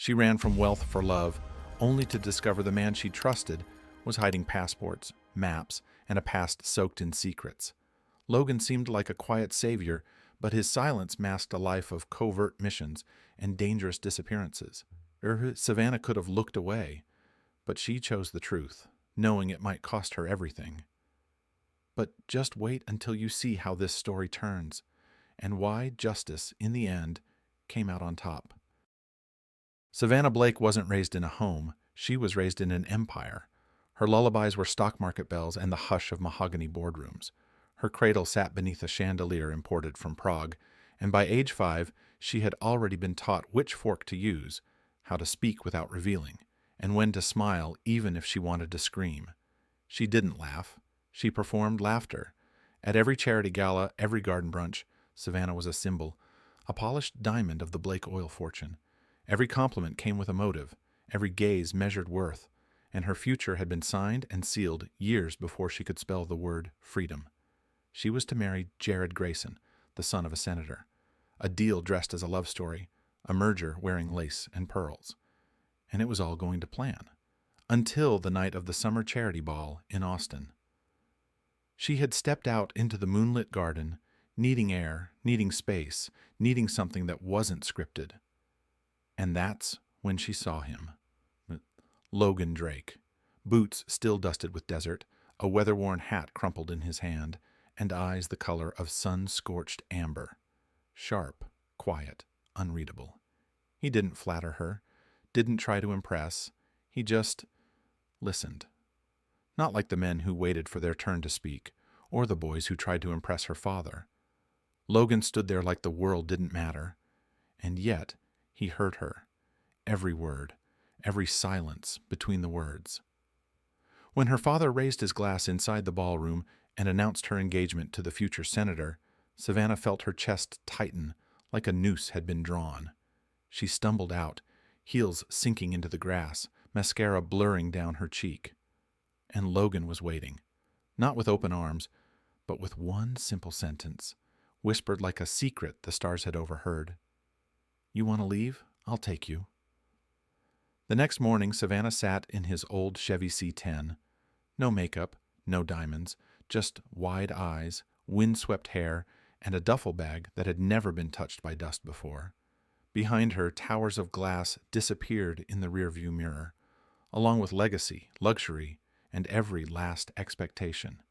She ran from wealth for love, only to discover the man she trusted was hiding passports, maps, and a past soaked in secrets. Logan seemed like a quiet savior, but his silence masked a life of covert missions and dangerous disappearances. Savannah could have looked away, but she chose the truth, knowing it might cost her everything. But just wait until you see how this story turns, and why justice, in the end, came out on top. Savannah Blake wasn't raised in a home, she was raised in an empire. Her lullabies were stock market bells and the hush of mahogany boardrooms. Her cradle sat beneath a chandelier imported from Prague, and by age 5, she had already been taught which fork to use, how to speak without revealing, and when to smile even if she wanted to scream. She didn't laugh. She performed laughter. At every charity gala, every garden brunch, Savannah was a symbol, a polished diamond of the Blake oil fortune. Every compliment came with a motive, every gaze measured worth, and her future had been signed and sealed years before she could spell the word freedom. She was to marry Jared Grayson, the son of a senator, a deal dressed as a love story, a merger wearing lace and pearls. And it was all going to plan, until the night of the summer charity ball in Austin. She had stepped out into the moonlit garden, needing air, needing space, needing something that wasn't scripted. And that's when she saw him. Logan Drake, boots still dusted with desert, a weather-worn hat crumpled in his hand, and eyes the color of sun-scorched amber. Sharp, quiet, unreadable. He didn't flatter her, didn't try to impress. He just listened. Not like the men who waited for their turn to speak, or the boys who tried to impress her father. Logan stood there like the world didn't matter, and yet he heard her, every word, every silence between the words. When her father raised his glass inside the ballroom and announced her engagement to the future senator, Savannah felt her chest tighten like a noose had been drawn. She stumbled out, heels sinking into the grass, mascara blurring down her cheek. And Logan was waiting, not with open arms, but with one simple sentence, whispered like a secret the stars had overheard. "You want to leave? I'll take you." The next morning, Savannah sat in his old Chevy C10. No makeup, no diamonds, just wide eyes, windswept hair, and a duffel bag that had never been touched by dust before. Behind her, towers of glass disappeared in the rearview mirror, along with legacy, luxury, and every last expectation.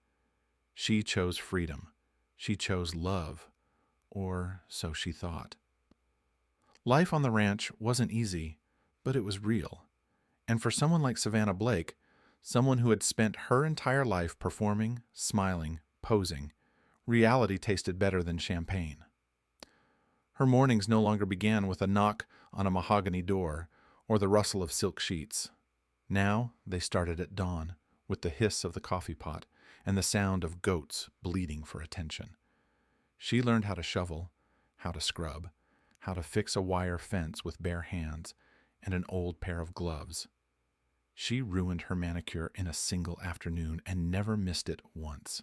She chose freedom. She chose love. Or so she thought. Life on the ranch wasn't easy, but it was real. And for someone like Savannah Blake, someone who had spent her entire life performing, smiling, posing, reality tasted better than champagne. Her mornings no longer began with a knock on a mahogany door or the rustle of silk sheets. Now they started at dawn, with the hiss of the coffee pot and the sound of goats bleating for attention. She learned how to shovel, how to scrub, how to fix a wire fence with bare hands and an old pair of gloves. She ruined her manicure in a single afternoon and never missed it once.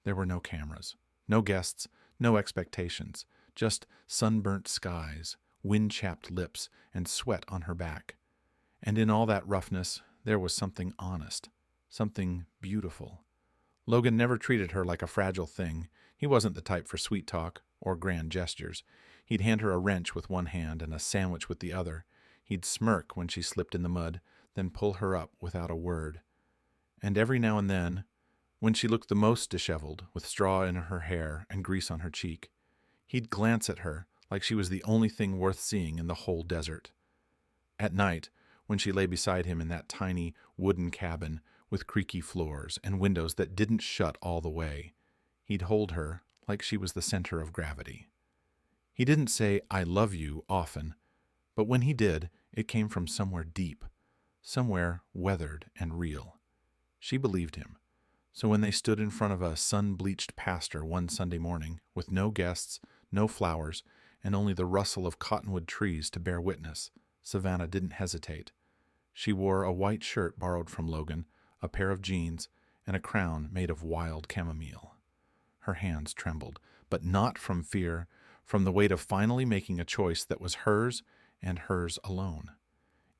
There were no cameras, no guests, no expectations, just sunburnt skies, wind-chapped lips, and sweat on her back. And in all that roughness, there was something honest, something beautiful. Logan never treated her like a fragile thing. He wasn't the type for sweet talk or grand gestures. He'd hand her a wrench with one hand and a sandwich with the other. He'd smirk when she slipped in the mud, then pull her up without a word. And every now and then, when she looked the most disheveled, with straw in her hair and grease on her cheek, he'd glance at her like she was the only thing worth seeing in the whole desert. At night, when she lay beside him in that tiny wooden cabin with creaky floors and windows that didn't shut all the way, he'd hold her like she was the center of gravity. He didn't say, "I love you," often, but when he did, it came from somewhere deep, somewhere weathered and real. She believed him. So when they stood in front of a sun-bleached pasture one Sunday morning, with no guests, no flowers, and only the rustle of cottonwood trees to bear witness, Savannah didn't hesitate. She wore a white shirt borrowed from Logan, a pair of jeans, and a crown made of wild chamomile. Her hands trembled, but not from fear, from the weight of finally making a choice that was hers and hers alone.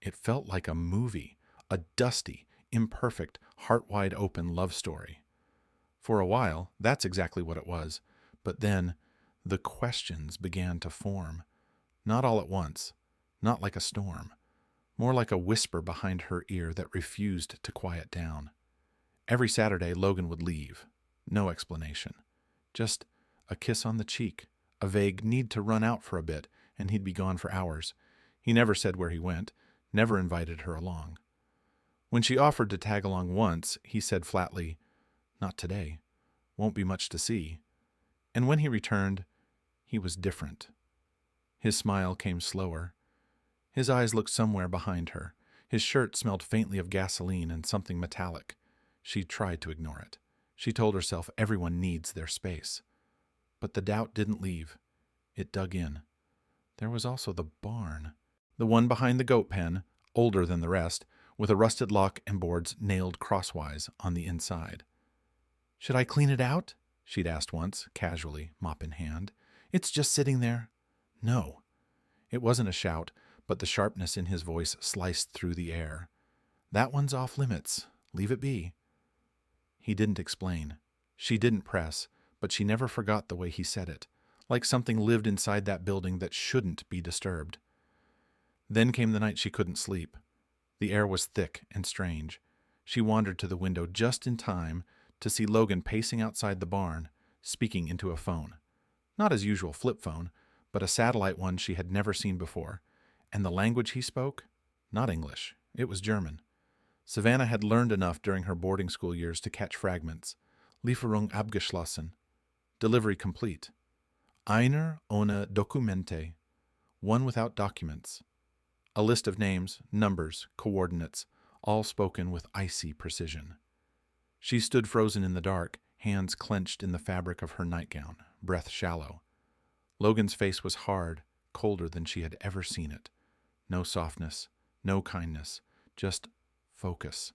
It felt like a movie, a dusty, imperfect, heart-wide open love story. For a while, that's exactly what it was. But then, the questions began to form. Not all at once, not like a storm, more like a whisper behind her ear that refused to quiet down. Every Saturday, Logan would leave. No explanation. Just a kiss on the cheek, a vague need to run out for a bit, and he'd be gone for hours. He never said where he went, never invited her along. When she offered to tag along once, he said flatly, "Not today. Won't be much to see." And when he returned, he was different. His smile came slower. His eyes looked somewhere behind her. His shirt smelled faintly of gasoline and something metallic. She tried to ignore it. She told herself everyone needs their space. But the doubt didn't leave. It dug in. There was also the barn. The one behind the goat pen, older than the rest, with a rusted lock and boards nailed crosswise on the inside. "Should I clean it out?" she'd asked once, casually, mop in hand. "It's just sitting there." "No." It wasn't a shout, but the sharpness in his voice sliced through the air. "That one's off limits. Leave it be." He didn't explain. She didn't press, but she never forgot the way he said it, like something lived inside that building that shouldn't be disturbed. Then came the night she couldn't sleep. The air was thick and strange. She wandered to the window just in time to see Logan pacing outside the barn, speaking into a phone. Not his usual flip phone, but a satellite one she had never seen before. And the language he spoke? Not English. It was German. Savannah had learned enough during her boarding school years to catch fragments. Lieferung abgeschlossen. Delivery complete. Einer ohne Dokumente. One without documents. A list of names, numbers, coordinates, all spoken with icy precision. She stood frozen in the dark, hands clenched in the fabric of her nightgown, breath shallow. Logan's face was hard, colder than she had ever seen it. No softness, no kindness, just focus.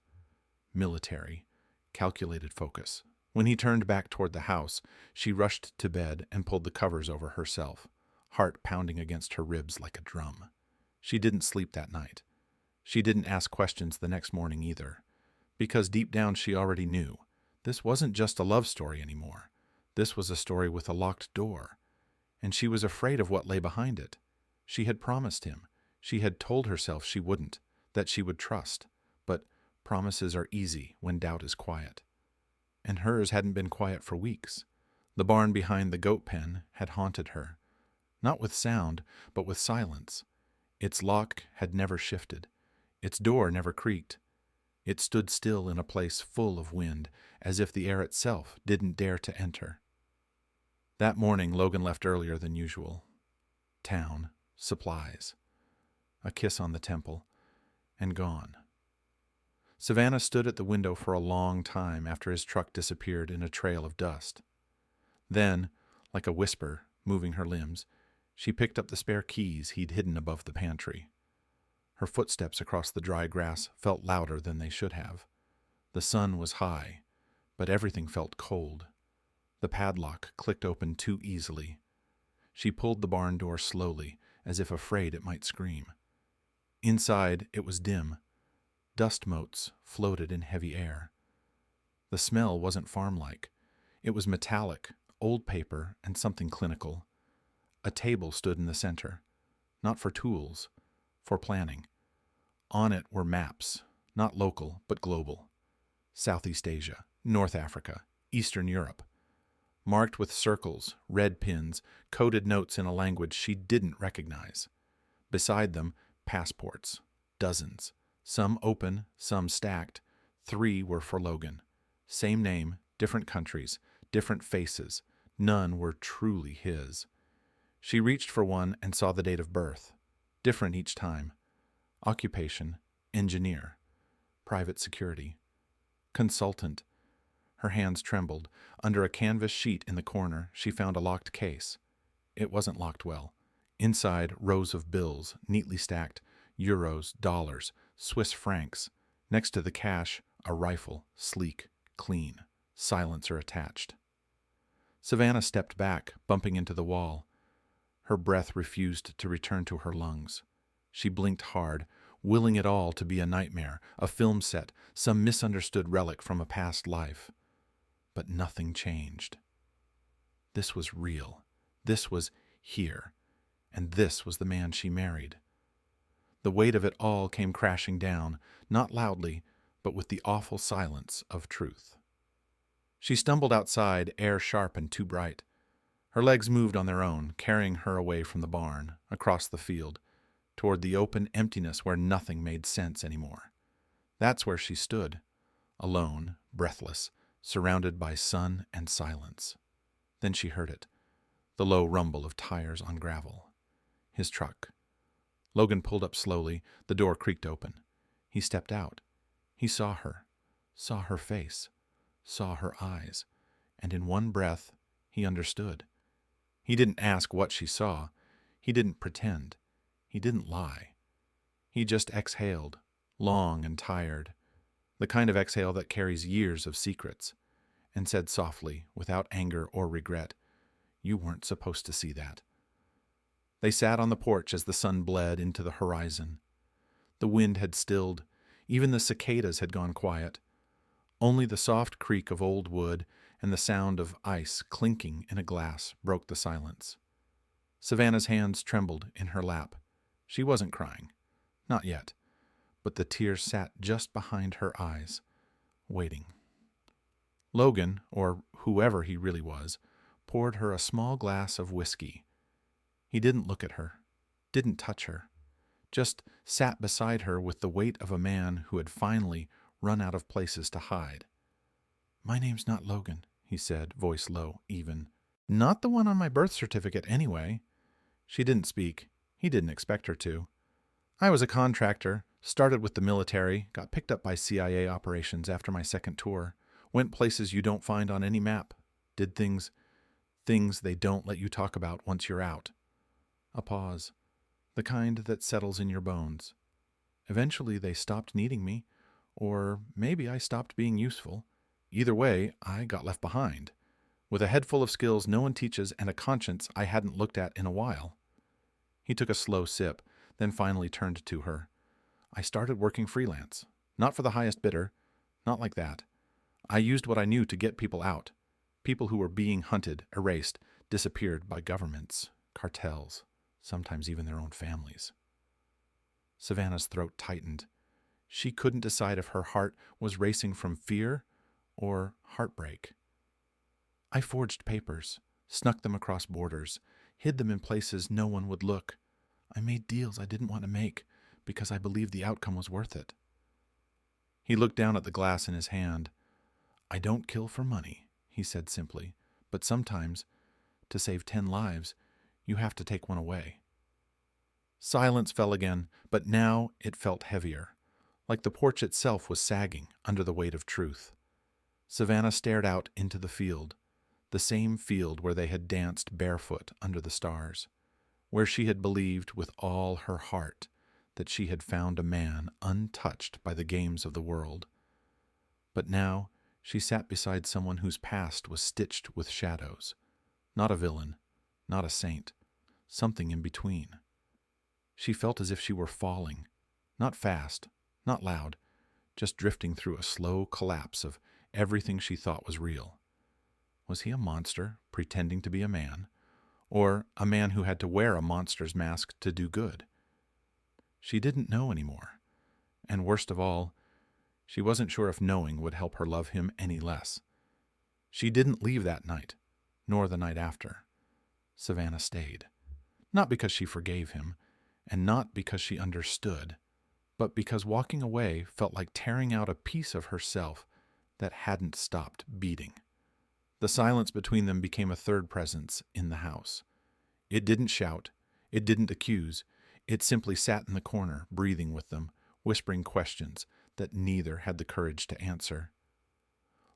Military, calculated focus. When he turned back toward the house, she rushed to bed and pulled the covers over herself, heart pounding against her ribs like a drum. She didn't sleep that night. She didn't ask questions the next morning either, because deep down she already knew. This wasn't just a love story anymore. This was a story with a locked door, and she was afraid of what lay behind it. She had promised him. She had told herself she wouldn't, that she would trust. But promises are easy when doubt is quiet. And hers hadn't been quiet for weeks. The barn behind the goat pen had haunted her, not with sound, but with silence. Its lock had never shifted. Its door never creaked. It stood still in a place full of wind, as if the air itself didn't dare to enter. That morning, Logan left earlier than usual. Town, supplies, a kiss on the temple, and gone. Savannah stood at the window for a long time after his truck disappeared in a trail of dust. Then, like a whisper, moving her limbs, she picked up the spare keys he'd hidden above the pantry. Her footsteps across the dry grass felt louder than they should have. The sun was high, but everything felt cold. The padlock clicked open too easily. She pulled the barn door slowly, as if afraid it might scream. Inside, it was dim. Dust motes floated in heavy air. The smell wasn't farm-like. It was metallic, old paper, and something clinical. A table stood in the center, not for tools, for planning. On it were maps, not local, but global. Southeast Asia, North Africa, Eastern Europe. Marked with circles, red pins, coded notes in a language she didn't recognize. Beside them, passports, dozens, some open, some stacked. 3 were for Logan. Same name, different countries, different faces. None were truly his. She reached for one and saw the date of birth. Different each time. Occupation, engineer. Private security. Consultant. Her hands trembled. Under a canvas sheet in the corner, she found a locked case. It wasn't locked well. Inside, rows of bills, neatly stacked. Euros, dollars, Swiss francs. Next to the cash, a rifle, sleek, clean, silencer attached. Savannah stepped back, bumping into the wall. Her breath refused to return to her lungs. She blinked hard, willing it all to be a nightmare, a film set, some misunderstood relic from a past life. But nothing changed. This was real. This was here. And this was the man she married. The weight of it all came crashing down, not loudly, but with the awful silence of truth. She stumbled outside, air sharp and too bright. Her legs moved on their own, carrying her away from the barn, across the field, toward the open emptiness where nothing made sense anymore. That's where she stood, alone, breathless, surrounded by sun and silence. Then she heard it, the low rumble of tires on gravel. His truck. Logan pulled up slowly, the door creaked open. He stepped out. He saw her face, saw her eyes, and in one breath, he understood. He didn't ask what she saw. He didn't pretend. He didn't lie. He just exhaled, long and tired, the kind of exhale that carries years of secrets, and said softly, without anger or regret, "You weren't supposed to see that." They sat on the porch as the sun bled into the horizon. The wind had stilled. Even the cicadas had gone quiet. Only the soft creak of old wood and the sound of ice clinking in a glass broke the silence. Savannah's hands trembled in her lap. She wasn't crying. Not yet. But the tears sat just behind her eyes, waiting. Logan, or whoever he really was, poured her a small glass of whiskey. He didn't look at her, didn't touch her, just sat beside her with the weight of a man who had finally run out of places to hide. "My name's not Logan," he said, voice low, even. "Not the one on my birth certificate, anyway." She didn't speak. He didn't expect her to. "I was a contractor, started with the military, got picked up by CIA operations after my second tour, went places you don't find on any map, did things they don't let you talk about once you're out." A pause. The kind that settles in your bones. Eventually they stopped needing me, or maybe I stopped being useful. Either way, I got left behind, with a head full of skills no one teaches and a conscience I hadn't looked at in a while. He took a slow sip, then finally turned to her. "I started working freelance. Not for the highest bidder. Not like that. I used what I knew to get people out. People who were being hunted, erased, disappeared by governments, cartels, sometimes even their own families." Savannah's throat tightened. She couldn't decide if her heart was racing from fear or heartbreak. "I forged papers, snuck them across borders, hid them in places no one would look. I made deals I didn't want to make because I believed the outcome was worth it." He looked down at the glass in his hand. "I don't kill for money," he said simply, "but sometimes, to save 10 lives, you have to take one away." Silence fell again, but now it felt heavier, like the porch itself was sagging under the weight of truth. Savannah stared out into the field, the same field where they had danced barefoot under the stars, where she had believed with all her heart that she had found a man untouched by the games of the world. But now she sat beside someone whose past was stitched with shadows, not a villain, not a saint, something in between. She felt as if she were falling, not fast, not loud, just drifting through a slow collapse of everything she thought was real. Was he a monster pretending to be a man, or a man who had to wear a monster's mask to do good? She didn't know anymore, and worst of all, she wasn't sure if knowing would help her love him any less. She didn't leave that night, nor the night after. Savannah stayed, not because she forgave him, and not because she understood, but because walking away felt like tearing out a piece of herself that hadn't stopped beating. The silence between them became a third presence in the house. It didn't shout, it didn't accuse, it simply sat in the corner, breathing with them, whispering questions that neither had the courage to answer.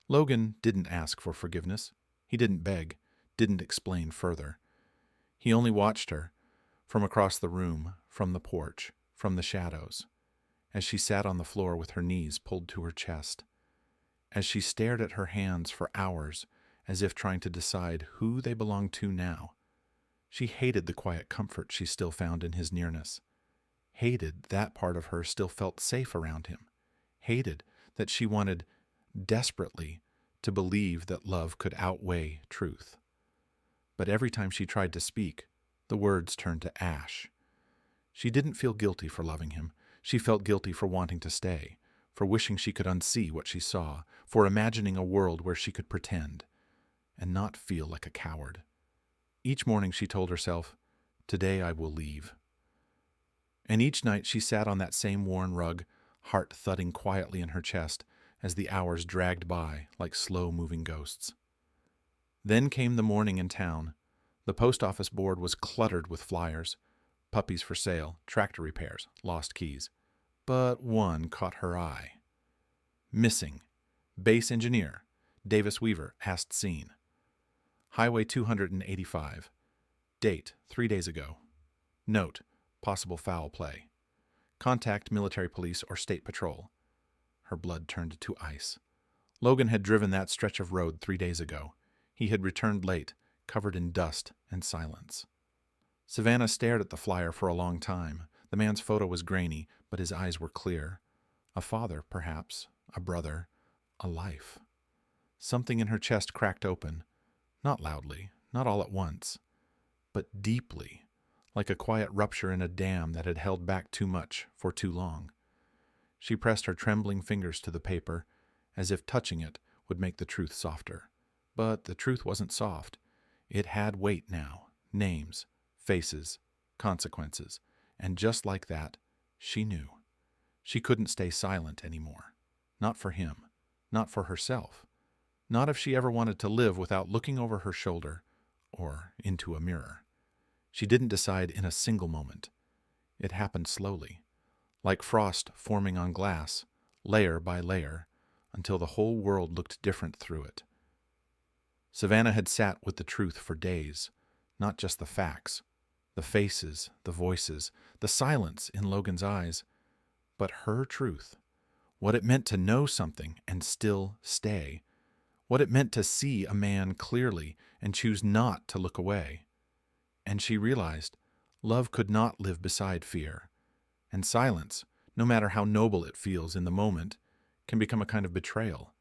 Logan didn't ask for forgiveness. He didn't beg, didn't explain further. He only watched her, from across the room, from the porch, from the shadows, as she sat on the floor with her knees pulled to her chest, as she stared at her hands for hours, as if trying to decide who they belonged to now. She hated the quiet comfort she still found in his nearness. hated that part of her still felt safe around him, hated that she wanted desperately to believe that love could outweigh truth. But every time she tried to speak, the words turned to ash. She didn't feel guilty for loving him. She felt guilty for wanting to stay, for wishing she could unsee what she saw, for imagining a world where she could pretend and not feel like a coward. Each morning she told herself, "Today I will leave." And each night she sat on that same worn rug, heart thudding quietly in her chest as the hours dragged by like slow-moving ghosts. Then came the morning in town. The post office board was cluttered with flyers, puppies for sale, tractor repairs, lost keys. But one caught her eye. Missing. Base engineer. Davis Weaver, last seen. Highway 285. Date, 3 days ago. Note, possible foul play. Contact military police or state patrol. Her blood turned to ice. Logan had driven that stretch of road 3 days ago. He had returned late, covered in dust and silence. Savannah stared at the flyer for a long time. The man's photo was grainy, but his eyes were clear. A father, perhaps, a brother, a life. Something in her chest cracked open, not loudly, not all at once, but deeply, like a quiet rupture in a dam that had held back too much for too long. She pressed her trembling fingers to the paper, as if touching it would make the truth softer. But the truth wasn't soft. It had weight now, names, faces, consequences, and just like that, she knew. She couldn't stay silent anymore. Not for him, not for herself, not if she ever wanted to live without looking over her shoulder or into a mirror. She didn't decide in a single moment. It happened slowly, like frost forming on glass, layer by layer, until the whole world looked different through it. Savannah had sat with the truth for days, not just the facts, the faces, the voices, the silence in Logan's eyes, but her truth, what it meant to know something and still stay, what it meant to see a man clearly and choose not to look away. And she realized love could not live beside fear, and silence, no matter how noble it feels in the moment, can become a kind of betrayal,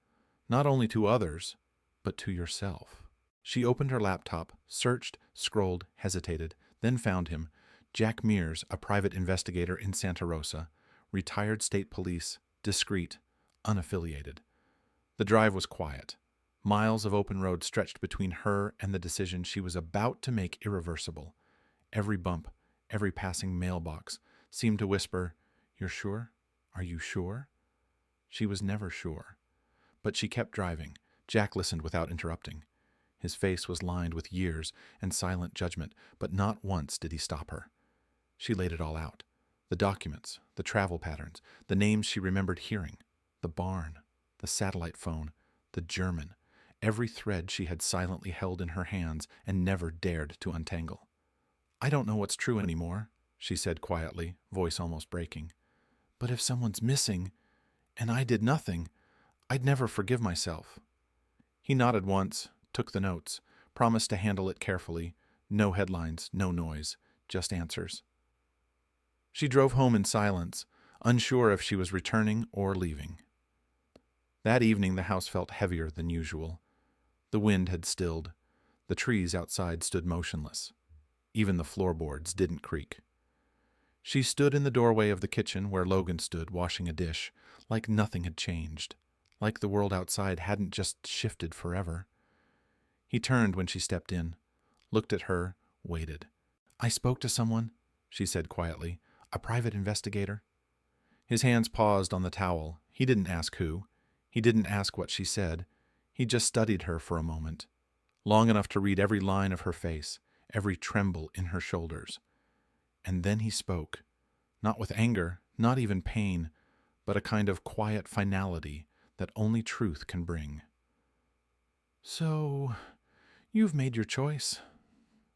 not only to others, but to yourself. She opened her laptop, searched, scrolled, hesitated, then found him, Jack Mears, a private investigator in Santa Rosa, retired state police, discreet, unaffiliated. The drive was quiet. Miles of open road stretched between her and the decision she was about to make irreversible. Every bump, every passing mailbox seemed to whisper, "You're sure? Are you sure?" She was never sure. But she kept driving. Jack listened without interrupting. His face was lined with years and silent judgment, but not once did he stop her. She laid it all out. The documents, the travel patterns, the names she remembered hearing, the barn, the satellite phone, the German, every thread she had silently held in her hands and never dared to untangle. "I don't know what's true anymore," she said quietly, voice almost breaking. "But if someone's missing, and I did nothing, I'd never forgive myself." He nodded once, took the notes, promised to handle it carefully. No headlines, no noise, just answers. She drove home in silence, unsure if she was returning or leaving. That evening the house felt heavier than usual. The wind had stilled. The trees outside stood motionless. Even the floorboards didn't creak. She stood in the doorway of the kitchen where Logan stood washing a dish, like nothing had changed, like the world outside hadn't just shifted forever. He turned when she stepped in, looked at her, waited. "I spoke to someone," she said quietly, "a private investigator." His hands paused on the towel. He didn't ask who. He didn't ask what she said. He just studied her for a moment, long enough to read every line of her face, every tremble in her shoulders. And then he spoke, not with anger, not even pain, but a kind of quiet finality that only truth can bring. "So, you've made your choice."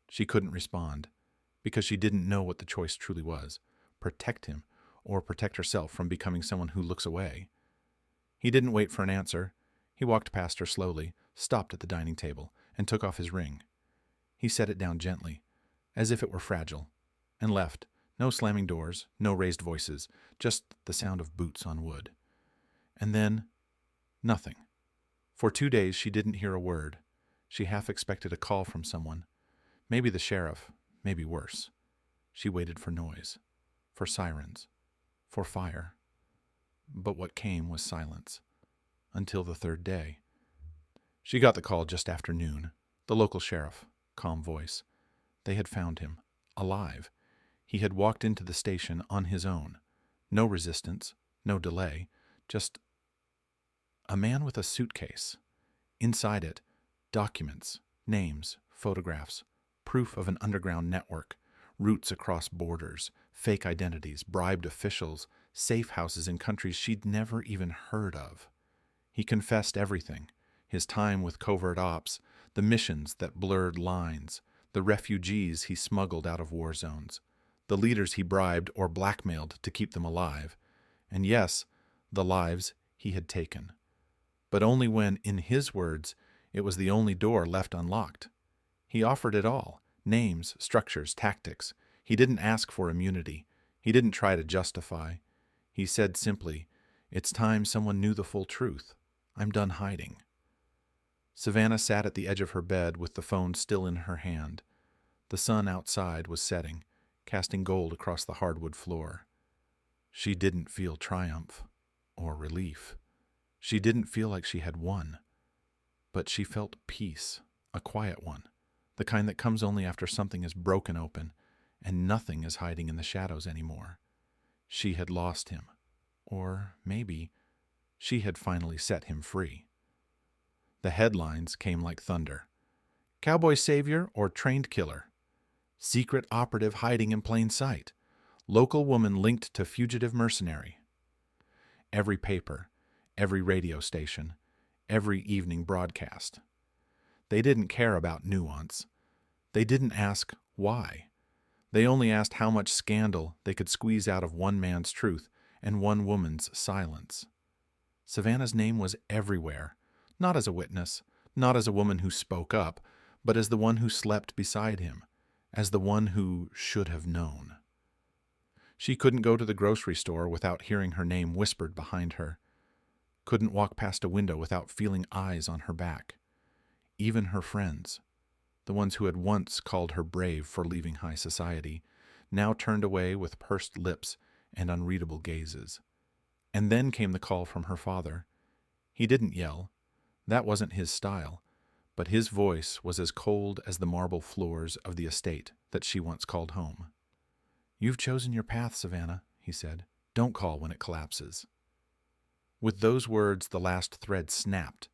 She couldn't respond, because she didn't know what the choice truly was: protect him, or protect herself from becoming someone who looks away. He didn't wait for an answer. He walked past her slowly, stopped at the dining table, and took off his ring. He set it down gently, as if it were fragile, and left, No slamming doors, no raised voices, just the sound of boots on wood. And then, nothing. For 2 days she didn't hear a word. She half expected a call from someone. Maybe the sheriff, maybe worse. She waited for noise, for sirens, for fire. But what came was silence. Until the third day. She got the call just after noon. The local sheriff, calm voice. They had found him, alive. He had walked into the station on his own. No resistance, no delay, just a man with a suitcase. Inside it, documents, names, photographs, proof of an underground network, routes across borders, fake identities, bribed officials, safe houses in countries she'd never even heard of. He confessed everything, his time with covert ops, the missions that blurred lines, the refugees he smuggled out of war zones, the leaders he bribed or blackmailed to keep them alive, and yes, the lives he had taken. But only when, in his words, it was the only door left unlocked. He offered it all, names, structures, tactics. He didn't ask for immunity. He didn't try to justify. He said simply, "It's time someone knew the full truth. I'm done hiding." Savannah sat at the edge of her bed with the phone still in her hand. The sun outside was setting, casting gold across the hardwood floor. She didn't feel triumph or relief. She didn't feel like she had won. But she felt peace, a quiet one, the kind that comes only after something is broken open and nothing is hiding in the shadows anymore. She had lost him. Or maybe she had finally set him free. The headlines came like thunder. Cowboy savior or trained killer? Secret operative hiding in plain sight. Local woman linked to fugitive mercenary. Every paper, every radio station, every evening broadcast. They didn't care about nuance. They didn't ask why. They only asked how much scandal they could squeeze out of one man's truth and one woman's silence. Savannah's name was everywhere, not as a witness, not as a woman who spoke up, but as the one who slept beside him, as the one who should have known. She couldn't go to the grocery store without hearing her name whispered behind her, couldn't walk past a window without feeling eyes on her back. Even her friends, the ones who had once called her brave for leaving high society, now turned away with pursed lips and unreadable gazes. And then came the call from her father. He didn't yell. That wasn't his style, but his voice was as cold as the marble floors of the estate that she once called home. "You've chosen your path, Savannah," he said. "Don't call when it collapses." With those words, the last thread snapped.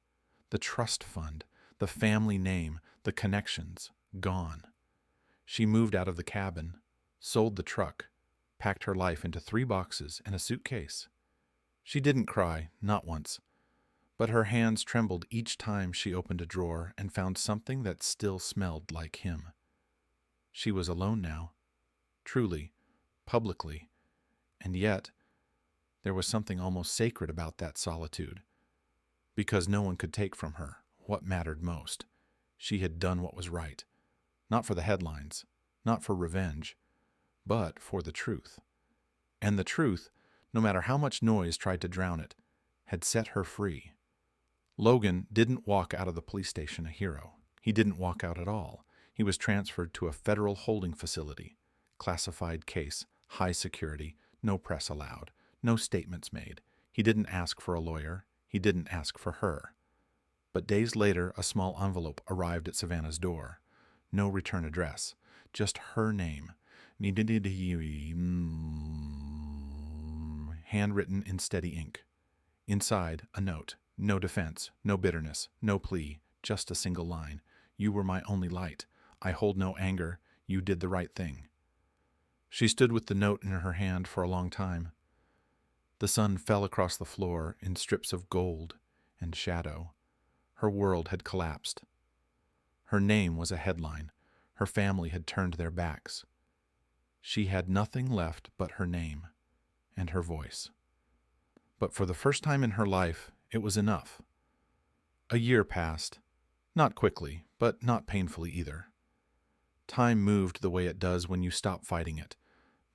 The trust fund, the family name, the connections, gone. She moved out of the cabin, sold the truck, packed her life into 3 boxes and a suitcase. She didn't cry, not once, but her hands trembled each time she opened a drawer and found something that still smelled like him. She was alone now, truly, publicly, and yet there was something almost sacred about that solitude, because no one could take from her what mattered most. She had done what was right, not for the headlines, not for revenge, but for the truth. And the truth, no matter how much noise tried to drown it, had set her free. Logan didn't walk out of the police station a hero. He didn't walk out at all. He was transferred to a federal holding facility. Classified case, high security, no press allowed, no statements made. He didn't ask for a lawyer. He didn't ask for her. But days later, a small envelope arrived at Savannah's door. No return address, just her name. Handwritten in steady ink. Inside, a note. No defense, no bitterness, no plea, just a single line. "You were my only light. I hold no anger. You did the right thing." She stood with the note in her hand for a long time. The sun fell across the floor in strips of gold and shadow. Her world had collapsed. Her name was a headline. Her family had turned their backs. She had nothing left but her name and her voice. But for the first time in her life, it was enough. A year passed, not quickly, but not painfully either. Time moved the way it does when you stop fighting it,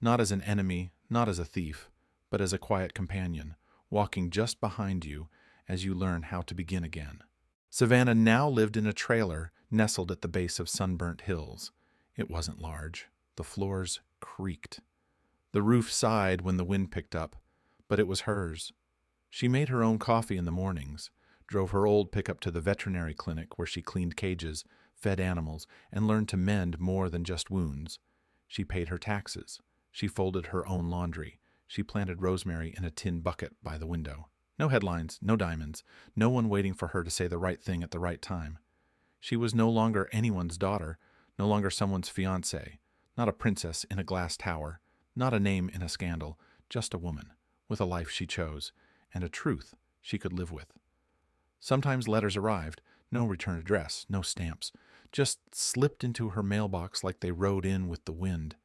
not as an enemy, not as a thief, but as a quiet companion, walking just behind you as you learn how to begin again. Savannah now lived in a trailer nestled at the base of sunburnt hills. It wasn't large. The floors creaked. The roof sighed when the wind picked up, but it was hers. She made her own coffee in the mornings, drove her old pickup to the veterinary clinic where she cleaned cages, fed animals, and learned to mend more than just wounds. She paid her taxes. She folded her own laundry. She planted rosemary in a tin bucket by the window. No headlines, no diamonds, no one waiting for her to say the right thing at the right time. She was no longer anyone's daughter, no longer someone's fiancée, not a princess in a glass tower, not a name in a scandal, just a woman, with a life she chose, and a truth she could live with. Sometimes letters arrived, no return address, no stamps, just slipped into her mailbox like they rode in with the wind.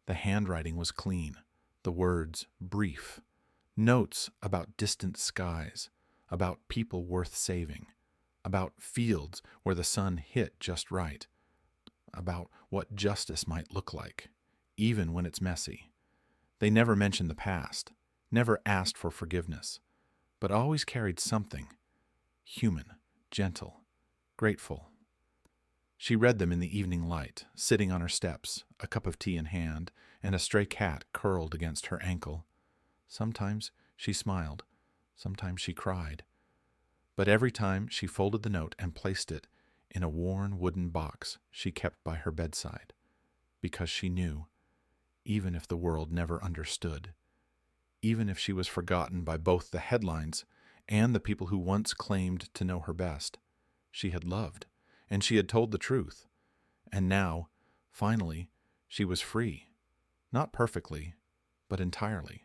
The handwriting was clean, the words brief. Notes about distant skies, about people worth saving, about fields where the sun hit just right, about what justice might look like, even when it's messy. They never mentioned the past, never asked for forgiveness, but always carried something, human, gentle, grateful. She read them in the evening light, sitting on her steps, a cup of tea in hand, and a stray cat curled against her ankle. Sometimes she smiled, sometimes she cried, but every time she folded the note and placed it in a worn wooden box she kept by her bedside, because she knew, even if the world never understood, even if she was forgotten by both the headlines and the people who once claimed to know her best, she had loved, and she had told the truth, and now, finally, she was free, not perfectly, but entirely.